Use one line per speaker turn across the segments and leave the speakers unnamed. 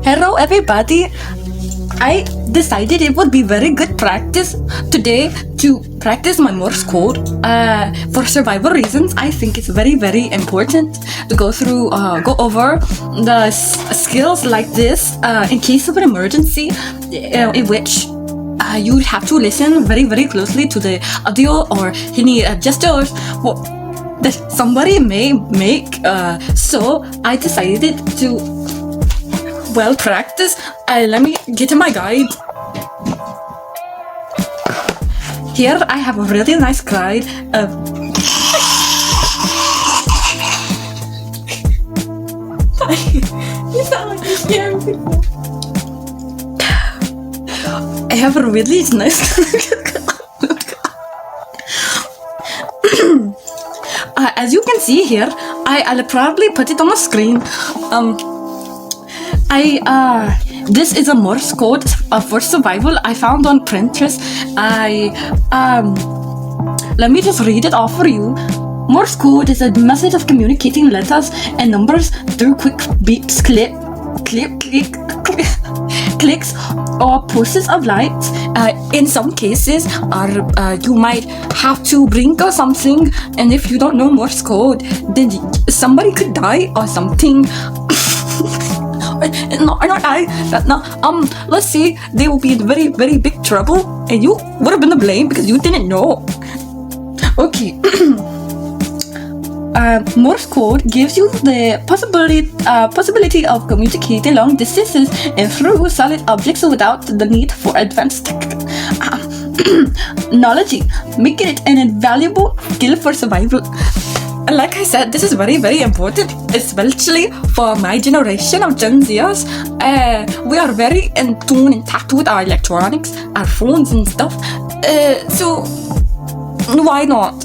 Hello everybody. I decided it would be very good practice today to practice my Morse code. For survival reasons, I think it's very important to go over the skills like this in case of an emergency, in which you have to listen very closely to the audio or any gestures that somebody may make. So I decided to practice. Let me get in my guide. Here I have a really nice guide. You sound like you're scaring people. I have a really nice as you can see here, I'll probably put it on the screen. This is a Morse code for survival I found on Pinterest. Let me just read it off for you. Morse code is a method of communicating letters and numbers through quick beeps, clicks, or pulses of light. In some cases, you might have to blink or something, and if you don't know Morse code, then somebody could die or something. Let's say they will be in very big trouble, and you would have been to blame because you didn't know. Okay. Morse code gives you the possibility of communicating long distances and through solid objects without the need for advanced knowledge, making it an invaluable skill for survival. Like I said, this is very important, especially for my generation of Gen Zers. We are very in tune and tapped with our electronics, our phones and stuff. So why not?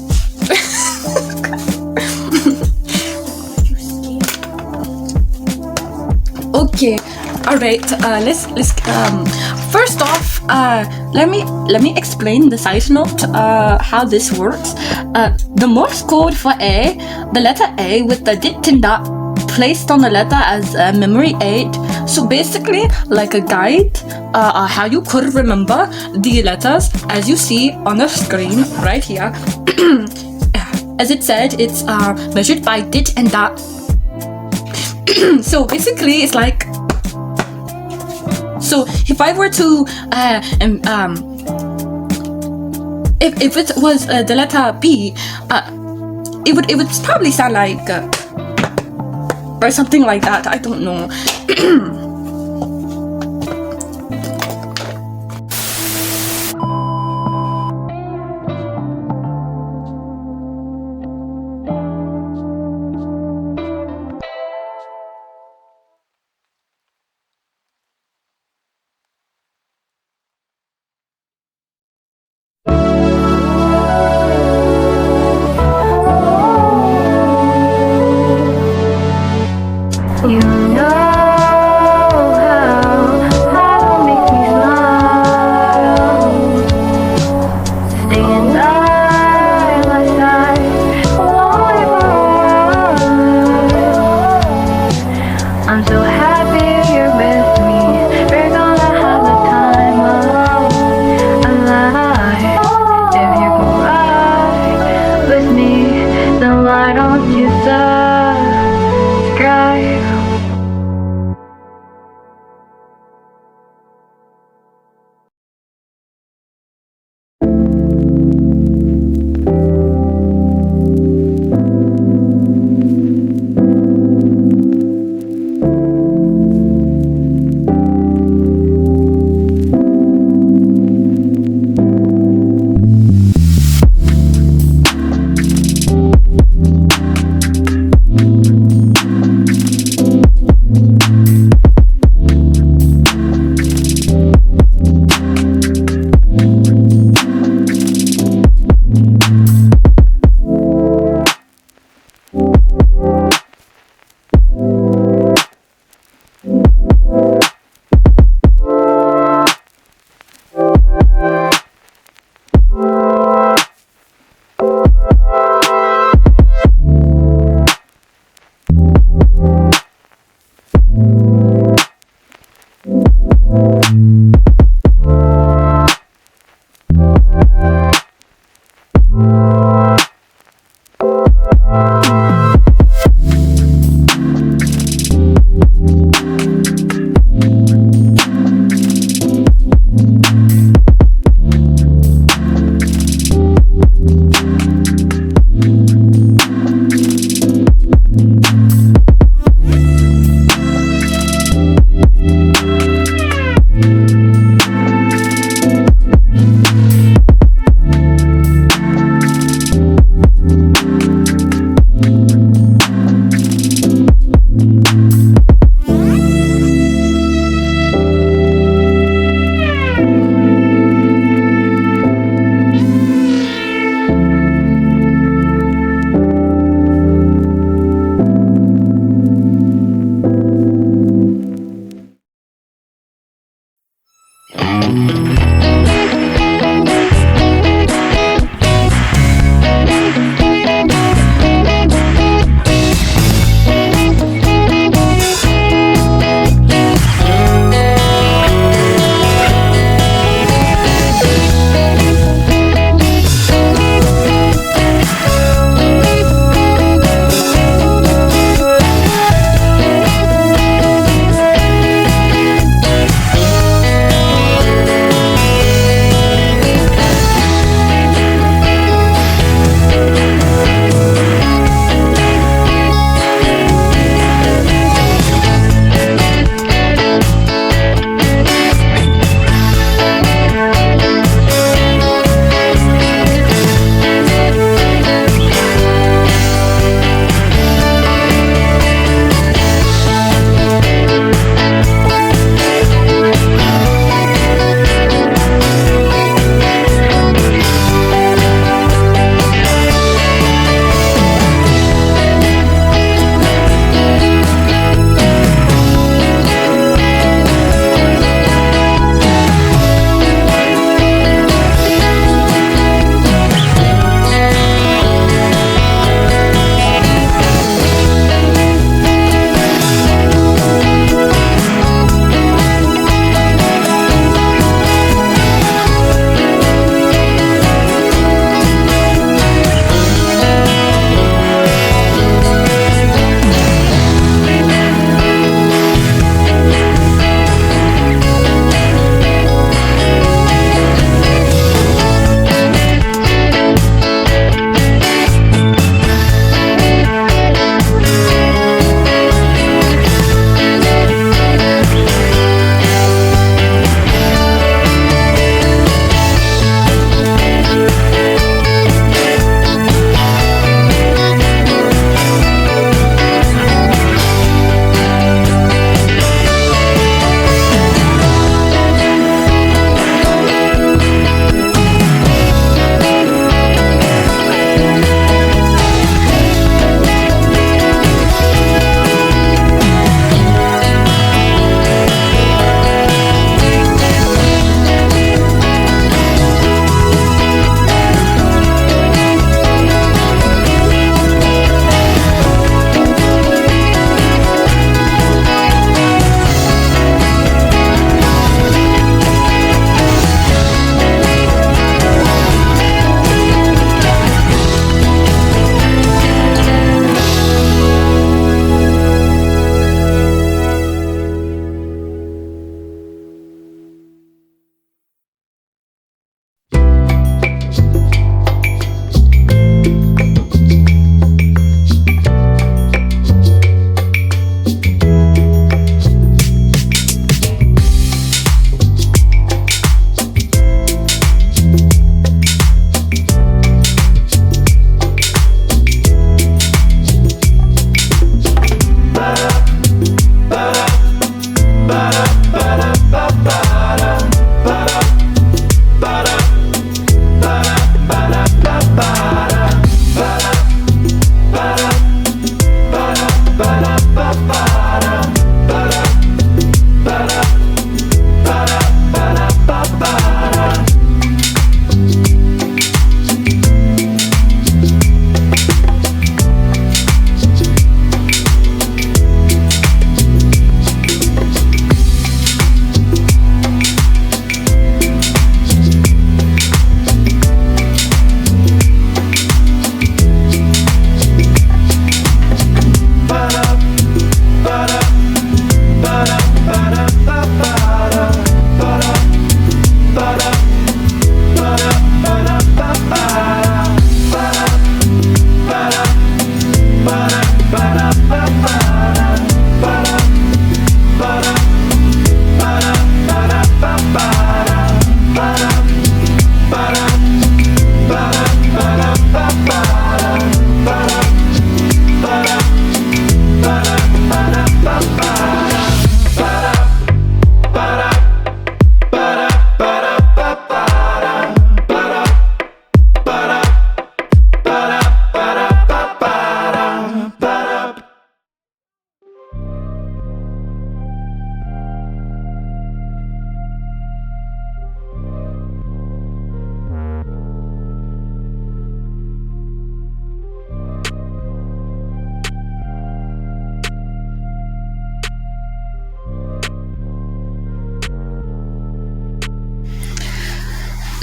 Okay, all right. Let's first off, let me explain the side note how this works. The Morse code for A, the letter A with the dit and dot placed on the letter as a memory aid. So basically, like a guide, how you could remember the letters as you see on the screen right here. As it said, it's measured by dit and dot. So basically, it's like. So if I were to if it was the letter B, it would probably sound like or something like that. I don't know.
You know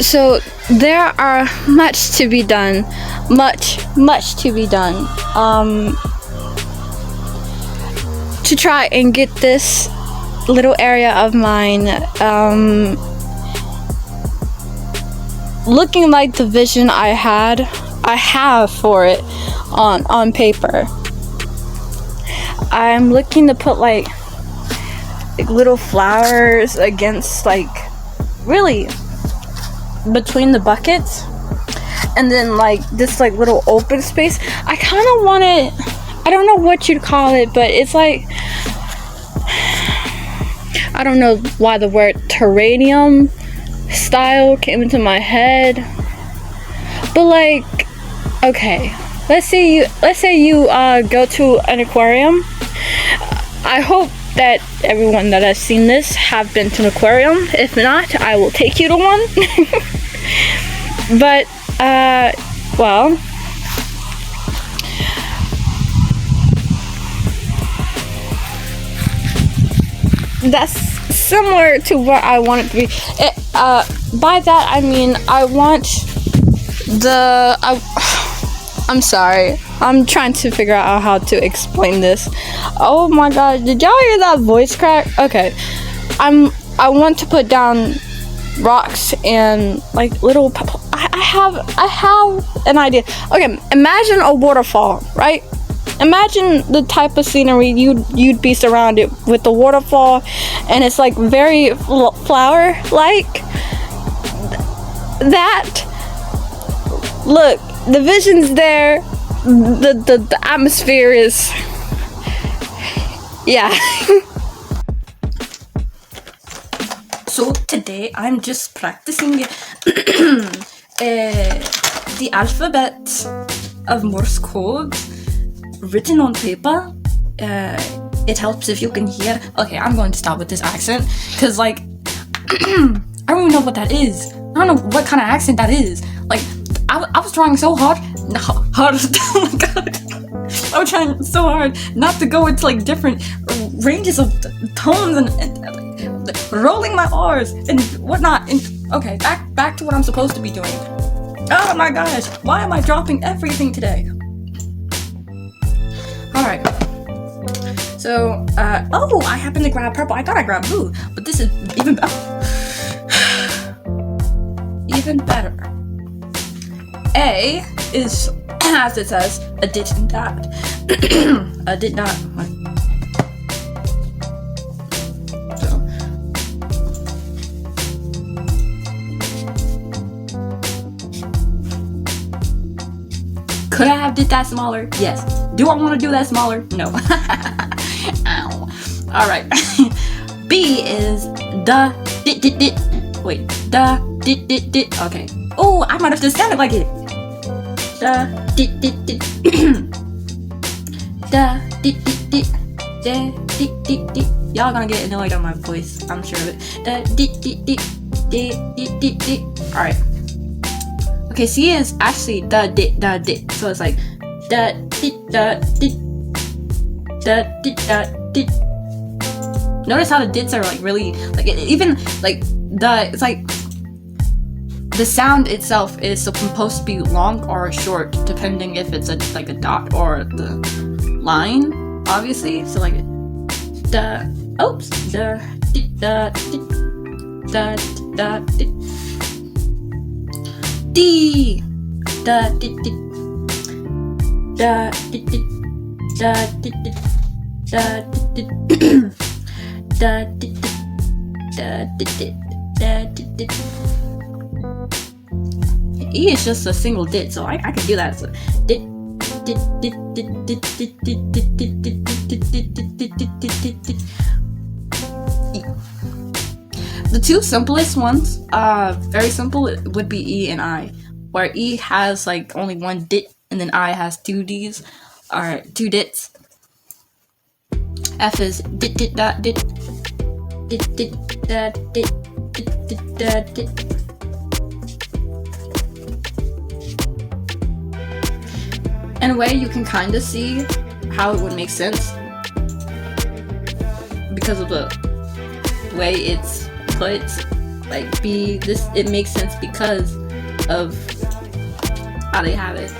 So there are much to be done, much to be done, to try and get this little area of mine looking like the vision I have for it on paper. I'm looking to put like little flowers against, like, really between the buckets, and then like this like little open space. I kind of want it, I don't know what you'd call it, but it's like, I don't know why the word terrarium style came into my head, but like, okay, let's say you go to an aquarium. I hope that everyone that has seen this have been to an aquarium. If not, I will take you to one. But well, that's similar to what I want it to be. By that I mean I want I'm sorry, I'm trying to figure out how to explain this. Oh my god, did y'all hear that voice crack? Okay, I want to put down rocks and like little I have an idea. Okay, imagine a waterfall, right? Imagine the type of scenery you'd be surrounded with the waterfall, and it's like very flower like that. Look, the vision's there, the atmosphere is, yeah.
So today I'm just practicing the alphabet of Morse code written on paper. It helps if you can hear. Okay, I'm going to stop with this accent, because like I don't even know what that is. I don't know what kind of accent that is. Like I was trying so hard. Oh my god. I was trying so hard not to go into like different ranges of tones and rolling my R's and whatnot. And okay, back to what I'm supposed to be doing. Oh my gosh, why am I dropping everything today? Alright. So, oh, I happened to grab purple. I thought I grabbed blue, but this is even better. Even better. A is, as it says, a did not. A did not. So. Could I have did that smaller? Yes. Do I want to do that smaller? No. Ow. Alright. B is the dit. Wait. The dit. Okay. Oh, I might have just sounded like it. The dit. The dit. Y'all gonna get annoyed on my voice, I'm sure of it. The dit. Alright. Okay, C is actually the dit. So it's like the dit. Notice how the dits are like really like even like it's like the sound itself is supposed to be long or short depending if it's like a dot or the line, obviously. So like the D E is just a single dit, so I can do that. So dit. The two simplest ones, very simple, would be E and I, where E has like only one dit and then I has two D's, or two dits. F is dit. In a way, you can kind of see how it would make sense because of the way it's put. like be this. It makes sense because of how they have it.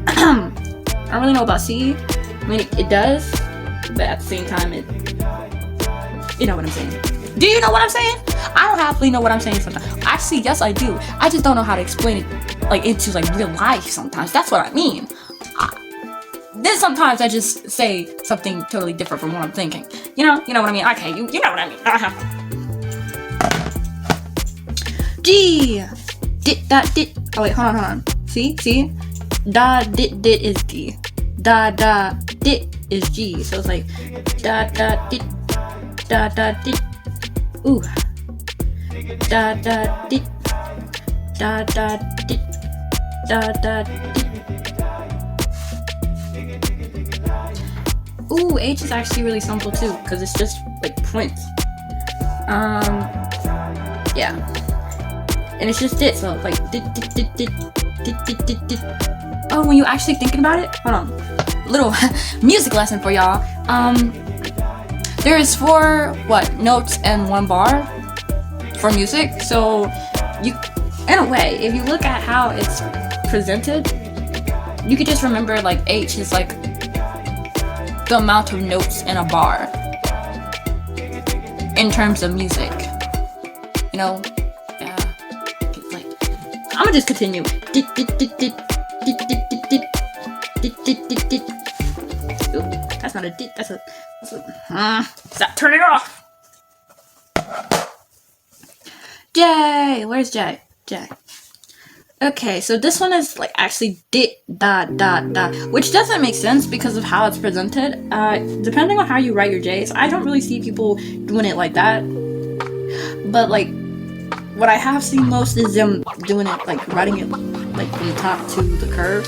I don't really know about C. I mean, it does, but at the same time, you know what I'm saying. Do you know what I'm saying? I don't halfly know what I'm saying sometimes. Actually, yes, I do. I just don't know how to explain it, like, into, like, real life sometimes. That's what I mean. Then sometimes I just say something totally different from what I'm thinking. You know what I mean? Okay, you know what I mean. G. Dit, da, dit. Oh, wait, hold on. See? Da, dit is D. Da, dit is G. So it's like, da, dit. Da, dit. Ooh. Da, dit. Da, dit. Da, dit. Ooh, H is actually really simple too, because it's just like points. Yeah. And it's just dit, so like dit. Oh, when you actually thinking about it, hold on. Little music lesson for y'all. There is 4 notes and 1 bar for music. So you, in a way, if you look at how it's presented, you could just remember like H is like the amount of notes in a bar in terms of music. You know? Yeah. It's like, I'm gonna just continue. Dit. Ooh, that's not a dit, that's a stop turning off. J. Where's J? Okay, so this one is like actually dit da, which doesn't make sense because of how it's presented. Depending on how you write your J's, I don't really see people doing it like that. But like, what I have seen most is them doing it like writing it like from the top to the curve.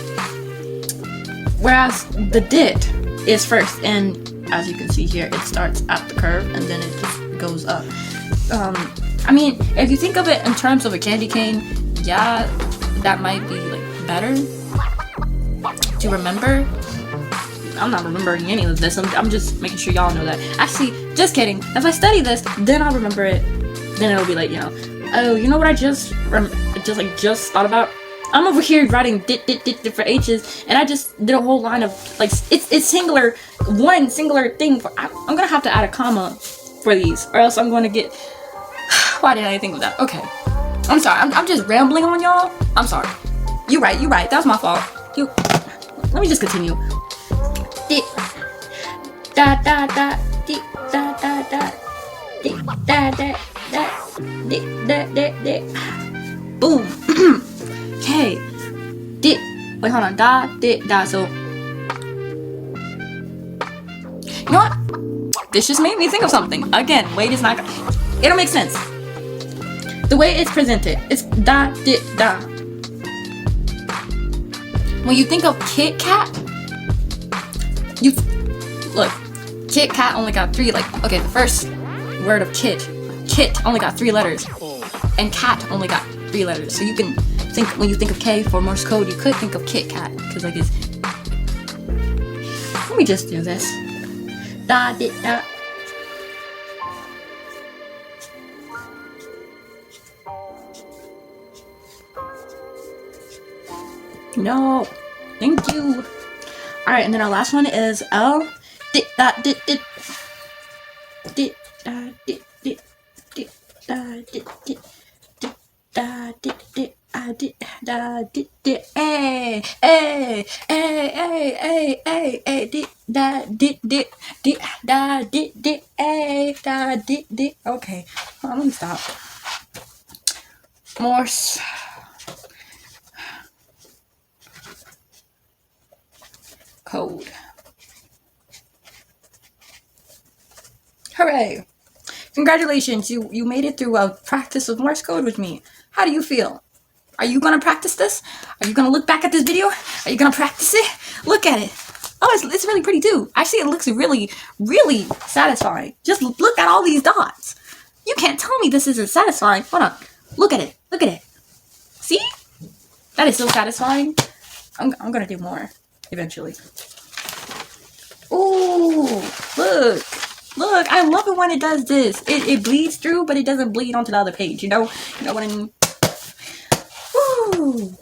Whereas the dit is first, and as you can see here, it starts at the curve and then it just goes up. I mean, if you think of it in terms of a candy cane, yeah, that might be like better to remember. I'm not remembering any of this. I'm just making sure y'all know that. Actually, just kidding. If I study this, then I'll remember it. Then it'll be like, oh, you know what I just thought about? I'm over here writing dit for H's, and I just did a whole line of like it's singular, one singular thing. I'm gonna have to add a comma for these, or else I'm going to get. Why didn't I think of that? Okay, I'm sorry. I'm just rambling on y'all. I'm sorry. You right. That was my fault. Let me just continue. Dit da dit da dit da boom. Okay. Dit. Wait, hold on. Da, dit, da. So, you know what? This just made me think of something. Again, wait, it's not. It'll make sense. The way it's presented, it's da, dit, da. When you think of Kit Kat, look. Kit Kat only got 3. Okay, the first word of kit only got 3 letters, and cat only got 3 letters. So you can think, when you think of K for Morse code, you could think of Kit Kat, because like it's. Let me just do this. Da dit da. No, thank you. All right, and then our last one is L. Dit da dit dit. Dit da dit dit dit da dit dit dit da dit dit. Dit da dit dit dit da dit dit dit da dit dit da dit dit. Okay, let me stop. Morse code. Hooray! Congratulations, you made it through a practice of Morse code with me. How do you feel? Are you gonna practice this? Are you gonna look back at this video? Are you gonna practice it? Look at it. Oh, it's really pretty too. Actually, it looks really, really satisfying. Just look at all these dots. You can't tell me this isn't satisfying. Hold on. Look at it. Look at it. See? That is so satisfying. I'm gonna do more eventually. Ooh, look. Look, I love it when it does this. It bleeds through, but it doesn't bleed onto the other page. You know what I mean? Woo!